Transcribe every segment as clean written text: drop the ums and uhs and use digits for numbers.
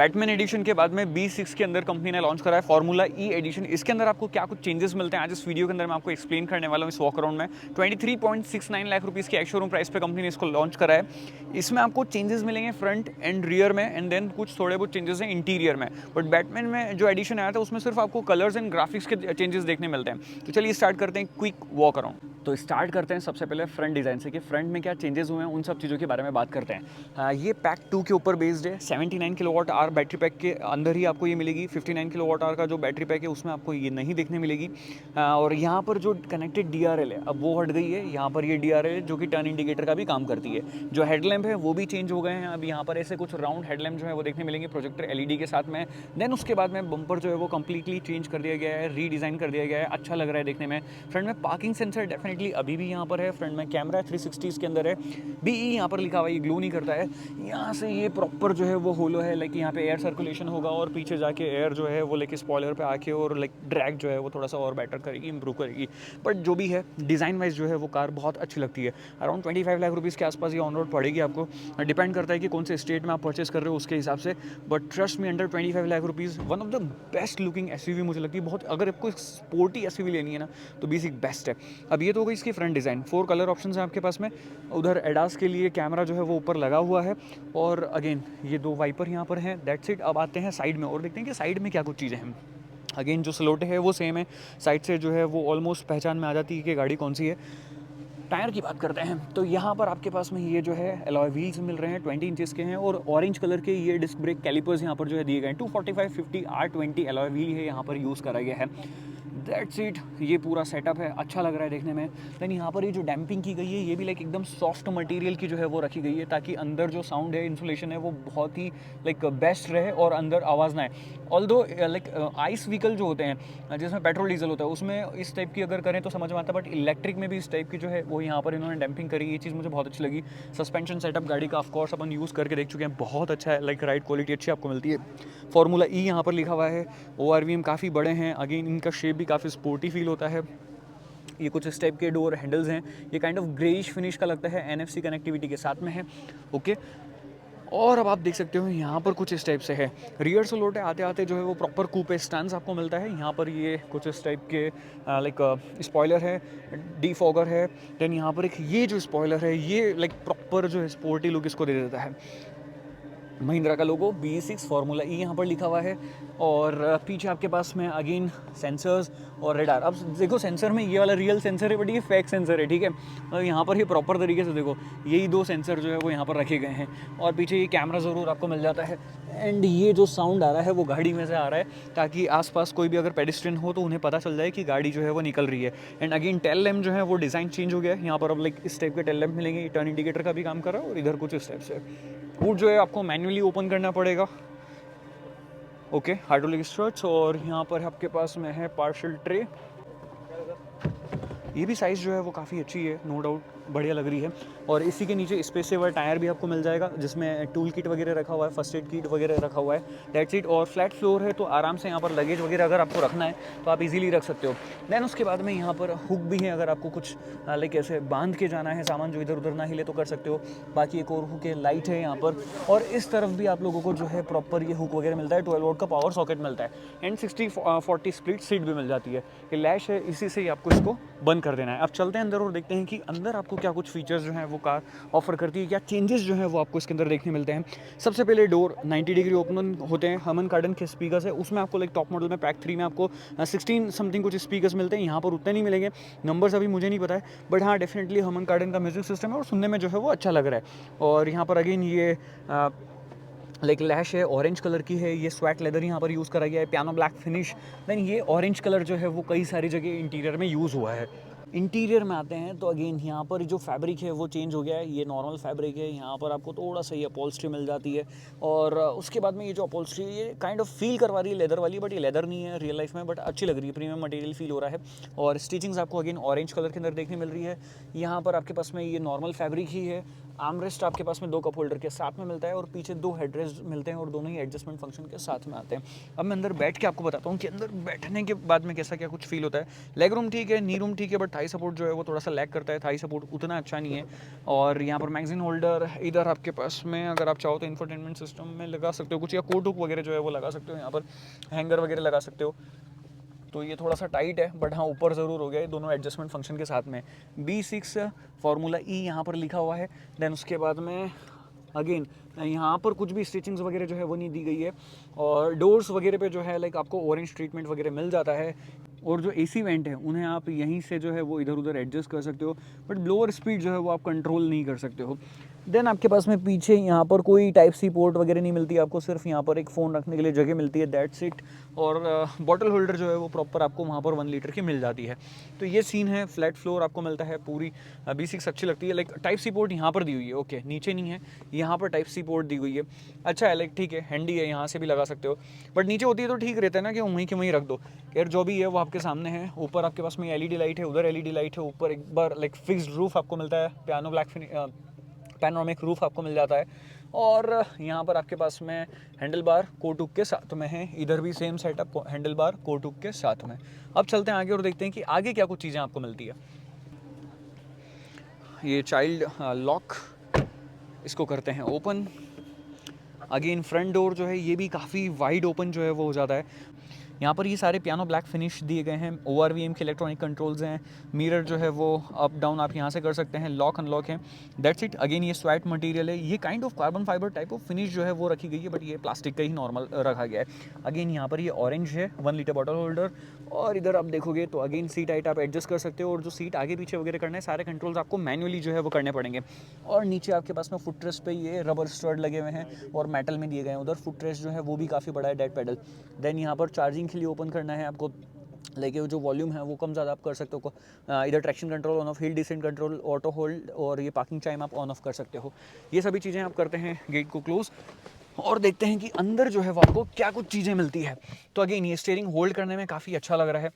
Batman addition के बाद में B6 के अंदर कंपनी ने लॉन्च करा है फार्मूला ई एडिशन। इसके अंदर आपको क्या कुछ चेंजेस मिलते हैं आज इस वीडियो के अंदर मैं आपको एक्सप्लेन करने वाला हूँ। इस वॉक अराउंड में 23.69 लाख रुपीज़ की एक्स शोरूम प्राइस पे कंपनी ने इसको लॉन्च करा है। इसमें आपको चेंजेस मिलेंगे फ्रंट एंड रियर में, एंड देन कुछ थोड़े बहुत चेंजेस हैं इंटीरियर में। बट बैटमैन में जो एडिशन आया था उसमें सिर्फ आपको कलर्स एंड ग्राफिक्स के चेंजेस देखने मिलते हैं। तो चलिए स्टार्ट करते हैं क्विक वॉक अराउंड। तो स्टार्ट करते हैं सबसे पहले फ्रंट डिज़ाइन से कि फ्रंट में क्या चेंजेस हुए हैं, उन सब चीज़ों के बारे में बात करते हैं। ये पैक 2 के ऊपर बेस्ड है। 79 किलोवाट आवर बैटरी पैक के अंदर ही आपको ये मिलेगी। 59 किलोवाट आवर का जो बैटरी पैक है उसमें आपको ये नहीं देखने मिलेगी। और यहाँ पर जो कनेक्टेड DRL है अब वो हट गई है। यहाँ पर ये DRL है जो कि टर्न इंडिकेटर का भी काम करती है। जो हेडलैम्प है वो भी चेंज हो गए हैं। अब यहाँ पर ऐसे कुछ राउंड हेडलैम्प जो है वो देखने मिलेंगे प्रोजेक्टर LED के साथ में। देन उसके बाद में बम्पर जो है वो कम्प्लीटली चेंज कर दिया गया है, रीडिज़ाइन कर दिया गया है। अच्छा लग रहा है देखने में। फ्रंट में पार्किंग सेंसर डेफिनेटली अभी भी यहाँ पर है। फ्रंट में कैमरा 360 के अंदर है। BE यहाँ पर लिखा हुआ है, ये ग्लो नहीं करता है। यहाँ से ये प्रॉपर जो है वो होलो है, लाइक यहाँ पे एयर सर्कुलेशन होगा और पीछे जाके एयर जो है वो लाइक स्पॉइलर पे आके और लाइक ड्रैग जो है वो थोड़ा सा और बेटर करेगी, इंप्रूव करेगी। बट जो भी है डिज़ाइन वाइज जो है वो कार बहुत अच्छी लगती है। अराउंड 25 लाख रुपीज़ के आसपास ये ऑन रोड पड़ेगी आपको। डिपेंड करता है कि कौन से स्टेट में आप परचेस कर रहे हो उसके हिसाब से। But trust me, under 25 lakh rupees one of the best looking SUV मुझे लगती है बहुत। अगर आपको स्पोर्टी SUV लेनी है ना तो B6 बेस्ट है। अब ये तो हो गई इसकी फ्रंट डिज़ाइन। 4 कलर ऑप्शन है आपके पास में। उधर एडास के लिए कैमरा जो है वो ऊपर लगा हुआ है और अगेन ये 2 वाइपर यहाँ पर हैं। That's it. अब आते हैं साइड में और देखते हैं कि साइड में क्या कुछ चीज़ें हैं। अगेन जो स्लोटे है वो सेम है। साइड से जो है वो ऑलमोस्ट पहचान में आ जाती है कि गाड़ी कौन सी है। टायर की बात करते हैं तो यहाँ पर आपके पास में ये जो है अलॉय व्हील्स मिल रहे हैं, 20 इंचेस के हैं और ऑरेंज कलर के ये डिस्क ब्रेक कैलिपर्स यहाँ पर जो है दिए गए हैं। 245 50 R20 अलॉय व्हील है यहाँ पर यूज़ करा गया है। That's it. ये पूरा सेटअप है, अच्छा लग रहा है देखने में। देन यहाँ पर ये जो डैम्पिंग की गई है ये भी लाइक एकदम सॉफ्ट मटेरियल की जो है वो रखी गई है ताकि अंदर जो साउंड है, इंसुलेशन है वो बहुत ही लाइक बेस्ट रहे और अंदर आवाज़ ना आए। ऑल्दो लाइक आइस व्हीकल जो होते हैं जिसमें पेट्रोल डीजल होता है उसमें इस टाइप की अगर करें तो समझ में आता है, बट इलेक्ट्रिक में भी इस टाइप की जो है वो यहाँ पर इन्होंने डैम्पिंग करी। ये चीज़ मुझे बहुत अच्छी लगी। सस्पेंशन सेटअप गाड़ी का ऑफकोर्स अपन यूज़ करके देख चुके हैं, बहुत अच्छा है। लाइक राइड क्वालिटी अच्छी आपको मिलती है। फार्मूला ई यहाँ पर लिखा हुआ है। ORVM काफ़ी बड़े हैं। अगेन इनका शेप भी काफ़ी स्पोर्टी फील होता है। ये कुछ इस टाइप के डोर हैंडल्स हैं। ये काइंड ऑफ ग्रेइश फिनिश का लगता है, NFC कनेक्टिविटी के साथ में है। ओके। और अब आप देख सकते हो यहाँ पर कुछ इस टाइप से है। रियर से लोटे आते आते जो है वो प्रॉपर कूपे स्टैंड आपको मिलता है। यहाँ पर ये कुछ इस टाइप के लाइक स्पॉइलर है, डिफॉगर है। देन यहाँ पर एक ये जो स्पॉइलर है ये लाइक प्रॉपर जो है स्पोर्टी लुक इसको दे देता है। महिंद्रा का लोगो B6 फार्मूला ई यहाँ पर लिखा हुआ है। और पीछे आपके पास में अगेन सेंसर्स और रेडार। अब देखो सेंसर में ये वाला रियल सेंसर है बट ये फेक सेंसर है, ठीक है। और यहाँ पर ये प्रॉपर तरीके से देखो यही 2 सेंसर जो है वो यहाँ पर रखे गए हैं। और पीछे ये कैमरा ज़रूर आपको मिल जाता है। एंड ये जो साउंड आ रहा है वो गाड़ी में से आ रहा है ताकि आसपास कोई भी अगर पेडिस्ट्रियन हो तो उन्हें पता चल जाए कि गाड़ी जो है वो निकल रही है। एंड अगेन टेल लैम्प जो है वो डिज़ाइन चेंज हो गया है। यहाँ पर अब लाइक इस टाइप के टेल लैम्प मिलेंगे। टर्न इंडिकेटर का भी काम कर रहा है और इधर कुछ इस टाइप से। हुड जो है आपको मैन्युअली ओपन करना पड़ेगा। Okay, hydraulic struts. और यहाँ पर आपके पास में है पार्शल ट्रे। ये भी साइज़ जो है वो काफ़ी अच्छी है, नो डाउट बढ़िया लग रही है। और इसी के नीचे स्पेसिफाइड टायर भी आपको मिल जाएगा जिसमें टूल किट वगैरह रखा हुआ है, फर्स्ट एड किट वगैरह रखा हुआ है। That's it. और फ्लैट फ्लोर है तो आराम से यहाँ पर लगेज वगैरह अगर आपको रखना है तो आप इजीली रख सकते हो। देन उसके बाद में यहाँ पर हुक भी है, अगर आपको कुछ लाइक ऐसे बांध के जाना है सामान जो इधर उधर ना हिले तो कर सकते हो। बाकी एक और हुक है, लाइट है यहाँ पर। और इस तरफ भी आप लोगों को जो है प्रॉपर ये हुक वगैरह मिलता है। 12 वोल्ट का पावर सॉकेट मिलता है। एंड 60-40 स्प्लिट सीट भी मिल जाती है। ये लैश है, इसी से ही आपको इसको बंद कर देना है। अब चलते हैं अंदर और देखते हैं कि अंदर आपको क्या कुछ फीचर्स जो हैं वो कार ऑफर करती है, क्या चेंजेस जो हैं वो आपको इसके अंदर देखने मिलते हैं। सबसे पहले डोर 90 डिग्री ओपन होते हैं। हमन कार्डन के स्पीकर्स है उसमें आपको लाइक टॉप मॉडल में पैक 3 में आपको 16 समथिंग कुछ स्पीकर्स मिलते हैं। यहाँ पर उतने नहीं मिलेंगे, नंबर्स अभी मुझे नहीं पता है, बट हाँ डेफिनेटली हमन कार्डन का म्यूजिक सिस्टम है और सुनने में जो है वो अच्छा लग रहा है। और यहाँ पर अगेन ये लाइक लैश है, ऑरेंज कलर की है। ये स्वेट लेदर यहाँ पर यूज़ करा गया है, पियानो ब्लैक फिनिश। देन ये ऑरेंज कलर जो है वो कई सारी जगह इंटीरियर में यूज़ हुआ है। इंटीरियर में आते हैं तो अगेन यहाँ पर जो फैब्रिक है वो चेंज हो गया है। ये नॉर्मल फैब्रिक है, यहाँ पर आपको थोड़ा सा ये अपॉल्स्ट्री मिल जाती है। और उसके बाद में ये जो अपॉल्स्ट्री है ये काइंड ऑफ फील करवा रही है लेदर वाली, बट ये लेदर नहीं है रियल लाइफ में, बट अच्छी लग रही है, प्रीमियम मटेरियल फील हो रहा है। और स्टिचिंग्स आपको अगेन ऑरेंज कलर के अंदर देखने मिल रही है। यहाँ पर आपके पास में ये नॉर्मल फैब्रिक ही है। आर्मरेस्ट आपके पास में 2 कप होल्डर के साथ में मिलता है और पीछे 2 हेडरेस्ट मिलते हैं और दोनों ही एडजस्टमेंट फंक्शन के साथ में आते हैं। अब मैं अंदर बैठ के आपको बताता हूँ कि अंदर बैठने के बाद में कैसा क्या कुछ फील होता है। लेग रूम ठीक है, नी रूम ठीक है, बट थाई सपोर्ट जो है वो थोड़ा सा लैग करता है, थाई सपोर्ट उतना अच्छा नहीं है। और यहाँ पर मैगजीन होल्डर इधर आपके पास में अगर आप चाहो तो इंफोटेनमेंट सिस्टम में लगा सकते हो कुछ, या कोट हुक वगैरह जो है वो लगा सकते हो, यहाँ पर हैंगर वगैरह लगा सकते हो। तो ये थोड़ा सा टाइट है, बट हाँ ऊपर ज़रूर हो गया है दोनों एडजस्टमेंट फंक्शन के साथ में। B6 फार्मूला ई यहाँ पर लिखा हुआ है। देन उसके बाद में अगेन यहाँ पर कुछ भी स्टिचिंग्स वगैरह जो है वो नहीं दी गई है, और डोर्स वगैरह पे जो है लाइक आपको ऑरेंज ट्रीटमेंट वगैरह मिल जाता है। और जो AC वेंट है उन्हें आप यहीं से जो है वो इधर उधर एडजस्ट कर सकते हो, बट ब्लोअर स्पीड जो है वो आप कंट्रोल नहीं कर सकते हो। देन आपके पास में पीछे यहाँ पर कोई टाइप सी पोर्ट वगैरह नहीं मिलती आपको, सिर्फ यहाँ पर एक फ़ोन रखने के लिए जगह मिलती है, दैट्स इट। और बॉटल होल्डर जो है वो प्रॉपर आपको वहाँ पर 1 लीटर की मिल जाती है। तो ये सीन है, फ्लैट फ्लोर आपको मिलता है पूरी। B6 अच्छी लगती है, लाइक टाइप सी पोर्ट यहाँ पर दी हुई है, ओके नीचे नहीं है, यहाँ पर टाइप सी पोर्ट दी हुई है। अच्छा है, लाइक ठीक है, हैंडी है, यहाँ से भी लगा सकते हो, बट नीचे होती है तो ठीक रहता है ना कि वहीं के वहीं रख दो। खैर जो भी है वो आपके सामने है। ऊपर आपके पास में LED लाइट है, उधर LED लाइट है, ऊपर एक बार लाइक फिक्स्ड रूफ आपको मिलता है, पियानो ब्लैक पैनोरामिक रूफ आपको मिल जाता है। और यहाँ पर आपके पास में हैंडल बार कोट हुक के साथ में है, इधर भी same setup handlebar coat hook के साथ में। अब चलते हैं आगे और देखते हैं कि आगे क्या कुछ चीज़ें आपको मिलती है। ये चाइल्ड लॉक, इसको करते हैं ओपन। अगेन फ्रंट डोर जो है ये भी काफ़ी वाइड ओपन जो है वो हो जाता है। यहाँ पर ये सारे पियानो ब्लैक फिनिश दिए गए हैं, ORVM के इलेक्ट्रॉनिक कंट्रोल्स हैं, मिरर जो है वो अप डाउन आप यहाँ से कर सकते हैं, लॉक अनलॉक है, दैट्स इट। अगेन ये स्वैट मटेरियल है, ये kind of carbon fibre type of finish जो है वो रखी गई है, बट ये प्लास्टिक का ही नॉर्मल रखा गया है। अगेन यहाँ पर ये ऑरेंज है, 1 लीटर बॉटल होल्डर। और इधर आप देखोगे तो अगेन सीट हाइट आप एडजस्ट कर सकते हो, और जो सीट आगे पीछे वगैरह करना है सारे कंट्रोल्स आपको मैनुअली जो है वो करने पड़ेंगे। और नीचे आपके पास में फुटरेस्ट पे ये रबर स्टड लगे हुए हैं और मेटल में दिए गए हैं, उधर फुटरेस्ट जो है वो भी काफ़ी बड़ा है, डेड पेडल। देन यहाँ पर चार्जिंग के लिए ओपन करना है आपको, लेकिन जो वॉल्यूम है वो कम ज़्यादा आप कर सकते हो। इधर traction control on off, hill descent control, auto hold, और ये पार्किंग टाइम आप ऑन ऑफ कर सकते हो। ये सभी चीज़ें आप करते हैं गेट को क्लोज, और देखते हैं कि अंदर जो है वो आपको क्या कुछ चीज़ें मिलती है। तो अगेन ये स्टीयरिंग होल्ड करने में काफ़ी अच्छा लग रहा है।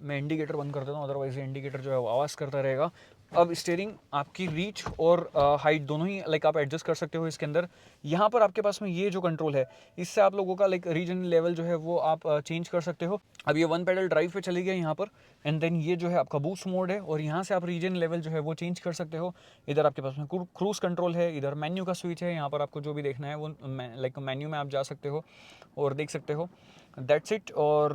मैं इंडिकेटर बंद कर देता हूँ, अदरवाइज ये इंडिकेटर जो है वो आवाज़ करता रहेगा। अब स्टीयरिंग आपकी रीच और हाइट दोनों ही लाइक आप एडजस्ट कर सकते हो इसके अंदर। यहाँ पर आपके पास में ये जो कंट्रोल है, इससे आप लोगों का लाइक रीजन लेवल जो है वो आप चेंज कर सकते हो। अब ये 1 पैडल ड्राइव पे चली गया यहाँ पर, एंड देन ये जो है आपका बूस्ट मोड है, और यहाँ से आप रीजन लेवल जो है वो चेंज कर सकते हो। इधर आपके पास में क्रूज कंट्रोल है, इधर मेन्यू का स्विच है, यहाँ पर आपको जो भी देखना है वो लाइक मेन्यू में आप जा सकते हो और देख सकते हो, दैट्स इट। और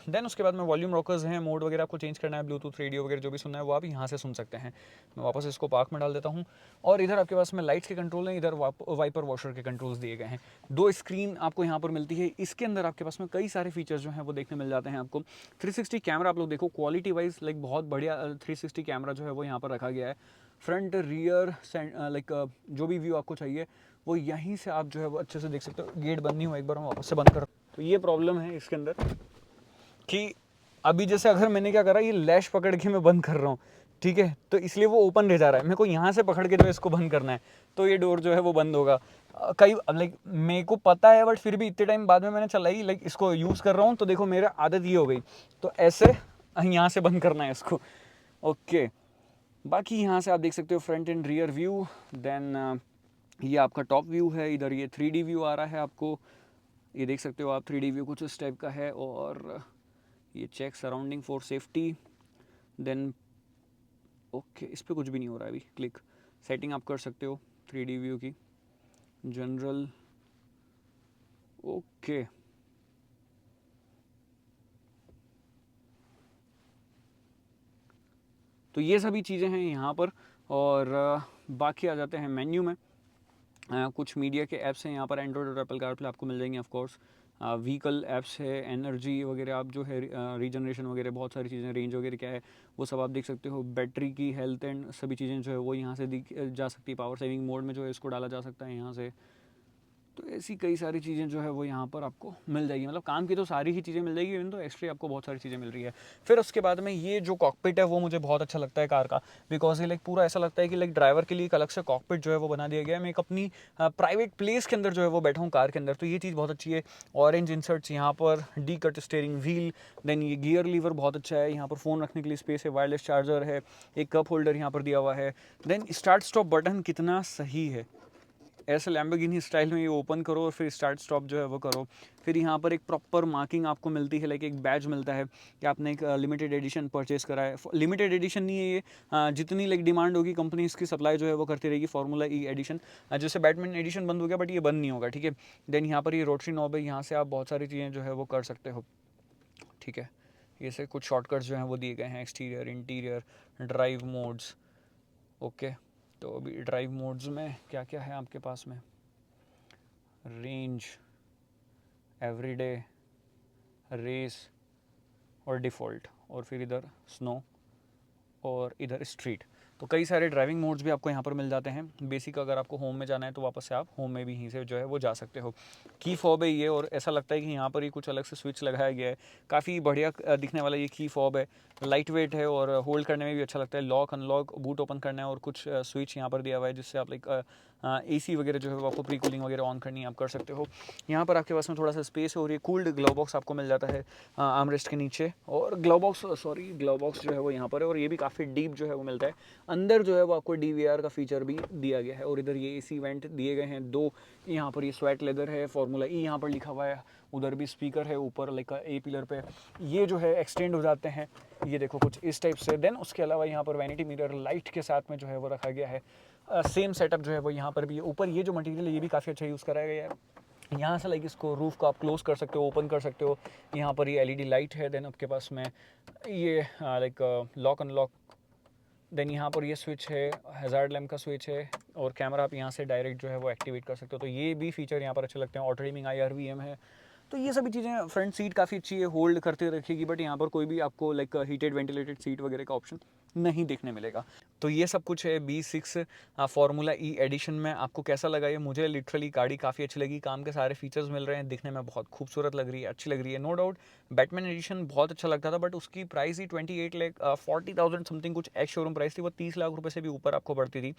देन उसके बाद में वॉल्यूम रॉकर्स हैं, मोड वगैरह आपको चेंज करना है, ब्लूटूथ रेडियो वगैरह जो भी सुनना है वो आप यहाँ से सुन सकते हैं। मैं वापस इसको पार्क में डाल देता हूँ। और इधर आपके पास में लाइट्स के कंट्रोल हैं, इधर वाइपर वॉशर के कंट्रोल्स दिए गए हैं। 2 स्क्रीन आपको यहाँ पर मिलती है। इसके अंदर आपके पास में कई सारे फीचर्स जो हैं वो देखने मिल जाते हैं आपको। 360 कैमरा आप लोग देखो, क्वालिटी वाइज लाइक बहुत बढ़िया 360 कैमरा जो है वो यहाँ पर रखा गया है। फ्रंट रियर लाइक जो भी व्यू आपको चाहिए वो यहीं से आप जो है वो अच्छे से देख सकते हो। गेट बंद नहीं हुआ, एक बार मैं वापस से बंद कर। तो ये प्रॉब्लम है इसके अंदर कि अभी जैसे अगर मैंने क्या करा, ये लैश पकड़ के मैं बंद कर रहा हूँ, ठीक है, तो इसलिए वो ओपन रह जा रहा है। मेरे को यहाँ से पकड़ के जो है इसको बंद करना है, तो ये डोर जो है वो बंद होगा। कई लाइक मेरे को पता है, बट फिर भी इतने टाइम बाद में मैंने चलाई, लाइक इसको यूज़ कर रहा हूँ, तो देखो मेरा आदत ये हो गई, तो ऐसे यहाँ से बंद करना है इसको, ओके। बाकी यहाँ से आप देख सकते हो front and rear view. Then ये आपका टॉप व्यू है, इधर ये 3D व्यू आ रहा है आपको, ये देख सकते हो आप 3D व्यू कुछ इस टाइप का है। और ये check surrounding for safety. Then okay, इस पर कुछ भी नहीं हो रहा है अभी, क्लिक सेटिंग आप कर सकते हो 3D व्यू की, जनरल, ओके। तो ये सभी चीज़ें हैं यहाँ पर। और बाकी आ जाते हैं मेन्यू में। कुछ मीडिया के ऐप्स हैं यहाँ पर, एंड्रॉयड और एप्पल कारप्ले आपको मिल जाएंगे ऑफ कोर्स। व्हीकल ऐप्स है, एनर्जी वगैरह आप जो है रीजनरेशन वगैरह बहुत सारी चीज़ें, रेंज वगैरह क्या है वो सब आप देख सकते हो। बैटरी की हेल्थ एंड सभी चीज़ें जो है वो यहाँ से दिख जा सकती है। पावर सेविंग मोड में जो है इसको डाला जा सकता है यहाँ से। तो ऐसी कई सारी चीज़ें जो है वो यहाँ पर आपको मिल जाएगी, मतलब काम की तो सारी ही चीज़ें मिल जाएगी, इवन तो एक्स्ट्रा आपको बहुत सारी चीज़ें मिल रही है। फिर उसके बाद में ये जो कॉकपिट है वो मुझे बहुत अच्छा लगता है कार का, बिकॉज ये लाइक पूरा ऐसा लगता है कि लाइक ड्राइवर के लिए एक अलग से कॉकपिट जो है वो बना दिया गया है। मैं एक अपनी प्राइवेट प्लेस के अंदर जो है वो बैठा हूँ कार के अंदर, तो ये चीज़ बहुत अच्छी है। ऑरेंज इंसर्ट्स यहाँ पर, D cut steering wheel, then ये गियर लीवर बहुत अच्छा है, यहाँ पर फ़ोन रखने के लिए स्पेस है, वायरलेस चार्जर है, एक कप होल्डर यहाँ पर दिया हुआ है। देन स्टार्ट स्टॉप बटन कितना सही है, ऐसे लैम्बोर्गिनी स्टाइल में ये ओपन करो और फिर स्टार्ट स्टॉप जो है वो करो। फिर यहाँ पर एक प्रॉपर मार्किंग आपको मिलती है, लाइक एक बैज मिलता है कि आपने एक लिमिटेड एडिशन परचेस करा है। लिमिटेड एडिशन नहीं है ये, जितनी लाइक डिमांड होगी कंपनी इसकी सप्लाई जो है वो करती रहेगी। फार्मूला ई एडिशन, जैसे बैटमैन एडिशन बंद हो गया बट ये बंद नहीं होगा, ठीक है। देन यहाँ पर ये रोटरी नॉब है, यहाँ से आप बहुत सारी चीज़ें जो है वो कर सकते हो, ठीक है। ये से कुछ शॉर्टकट्स जो हैं वो दिए गए हैं, exterior, interior, drive modes, okay. तो अभी ड्राइव मोड्स में क्या क्या है आपके पास में, रेंज, एवरीडे, रेस और डिफ़ॉल्ट, और फिर इधर स्नो और इधर स्ट्रीट। तो कई सारे ड्राइविंग मोड्स भी आपको यहाँ पर मिल जाते हैं। बेसिक अगर आपको होम में जाना है तो वापस से आप होम में भी यहीं से जो है वो जा सकते हो। की फॉब है ये, और ऐसा लगता है कि यहाँ पर ही कुछ अलग से स्विच लगाया गया है, काफ़ी बढ़िया दिखने वाला ये की फॉब है। लाइट वेट है और होल्ड करने में भी अच्छा लगता है। लॉक अनलॉक, बूट ओपन करना है, और कुछ स्विच यहाँ पर दिया हुआ है जिससे आप लाइक AC वगैरह जो है वो आपको प्री कूलिंग वगैरह ऑन करनी है, आप कर सकते हो। यहाँ पर आपके पास में थोड़ा सा स्पेस है, और ये कूल्ड ग्लव बॉक्स आपको मिल जाता है आर्मरेस्ट के नीचे, और ग्लव बॉक्स जो है वो यहाँ पर है, और ये भी काफ़ी डीप जो है वो मिलता है। अंदर जो है वो आपको DVR का फीचर भी दिया गया है, और इधर ये AC वेंट दिए गए हैं 2। यहाँ पर ये स्वेट लेदर है, फार्मूला ई यहाँ पर लिखा हुआ है, उधर भी स्पीकर है ऊपर लाइक A पिलर पे, ये जो है एक्सटेंड हो जाते हैं, ये देखो कुछ इस टाइप से। देन उसके अलावा यहाँ पर वैनिटी मिरर लाइट के साथ में जो है वो रखा गया है। सेम सेटअप जो है वो यहाँ पर भी है। ऊपर ये जो मटेरियल है ये भी काफ़ी अच्छा यूज़ कराया गया है। यहाँ से लाइक इसको रूफ को आप क्लोज कर सकते हो, ओपन कर सकते हो। यहाँ पर ये LED लाइट है। देन आपके पास में ये लाइक लॉक अनलॉक, देन यहाँ पर ये स्विच है, हैज़ार्ड लैम्प का स्विच है, और कैमरा आप यहाँ से डायरेक्ट जो है वो एक्टिवेट कर सकते हो। तो ये भी फीचर यहाँ पर अच्छे लगते हैं। ऑटो डिमिंग IRVM है। तो ये सभी चीज़ें, फ्रंट सीट काफ़ी अच्छी है, होल्ड करते रखेगी, बट यहाँ पर कोई भी आपको लाइक हीटेड वेंटिलेटेड सीट वगैरह का ऑप्शन नहीं देखने मिलेगा। तो ये सब कुछ है B6 फार्मूला ई एडिशन में। आपको कैसा लगा ये? मुझे लिटरली गाड़ी काफ़ी अच्छी लगी, काम के सारे फीचर्स मिल रहे हैं, दिखने में बहुत खूबसूरत लग रही है, अच्छी लग रही है। नो डाउट बैटमैन एडिशन बहुत अच्छा लगता था, बट उसकी प्राइस ही 28 लाख 40,000 समथिंग कुछ एक्स शोरूम प्राइस थी, वो 30 लाख रुपये से भी ऊपर आपको पड़ती थी।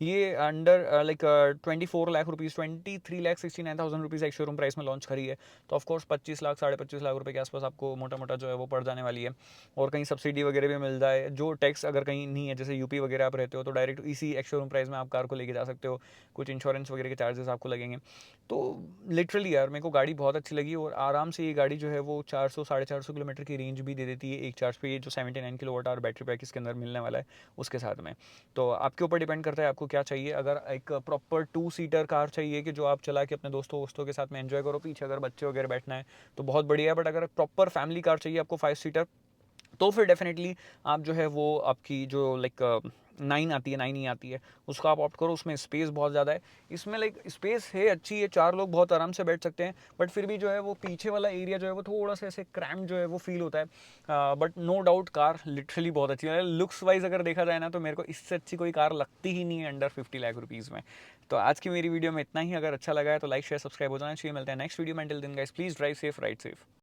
ये under like 24 lakh rupees, 23,69,000 rupees ex showroom price में लॉन्च करी है। तो ऑफकोर्स 25 लाख 25.5 लाख रुपए के आसपास आपको मोटा मोटा जो है वो पड़ जाने वाली है। और कहीं सब्सिडी वगैरह भी मिल जाए, जो टैक्स अगर कहीं नहीं है, जैसे यूपी वगैरह आप रहते हो, तो डायरेक्ट इसी एक्स शोरूम प्राइस में आप कार को लेके जा सकते हो। कुछ इंश्योरेंस वगैरह के चार्जेस आपको लगेंगे। तो लिटरली यार मेरे को गाड़ी बहुत अच्छी लगी, और आराम से ये गाड़ी जो है वो 400-450 किलोमीटर की रेंज भी दे देती है एक चार्ज पे। ये जो 79 किलोवाट आवर बैटरी पैक इसके अंदर मिलने वाला है उसके साथ में। तो आपके ऊपर डिपेंड करता है आपको क्या चाहिए। अगर एक प्रॉपर 2 सीटर कार चाहिए कि जो आप चला के अपने दोस्तों के साथ में एंजॉय करो, पीछे अगर बच्चे वगैरह बैठना है तो बहुत बढ़िया है। बट अगर प्रॉपर फैमिली कार चाहिए आपको 5 सीटर, तो फिर डेफिनेटली आप जो है वो आपकी जो लाइक 9 आती है, 9 ही आती है, उसको आप ऑप्ट करो। उसमें स्पेस बहुत ज़्यादा है, इसमें लाइक स्पेस है अच्छी है, 4 लोग बहुत आराम से बैठ सकते हैं। बट फिर भी जो है वो पीछे वाला एरिया जो है वो थोड़ा सा ऐसे क्रैम्प जो है वो फील होता है। But no doubt car literally बहुत अच्छी है। लुक्स वाइज अगर देखा जाए ना, तो मेरे को इससे अच्छी कोई कार लगती ही नहीं है अंडर 50 लाख रुपीज़ में। तो आज की मेरी वीडियो में इतना ही। अगर अच्छा लगा है तो लाइक शेयर सब्सक्राइब हो जाना चाहिए। मिलते हैं नेक्स्ट वीडियो में। Till then guys, please drive safe, ride safe.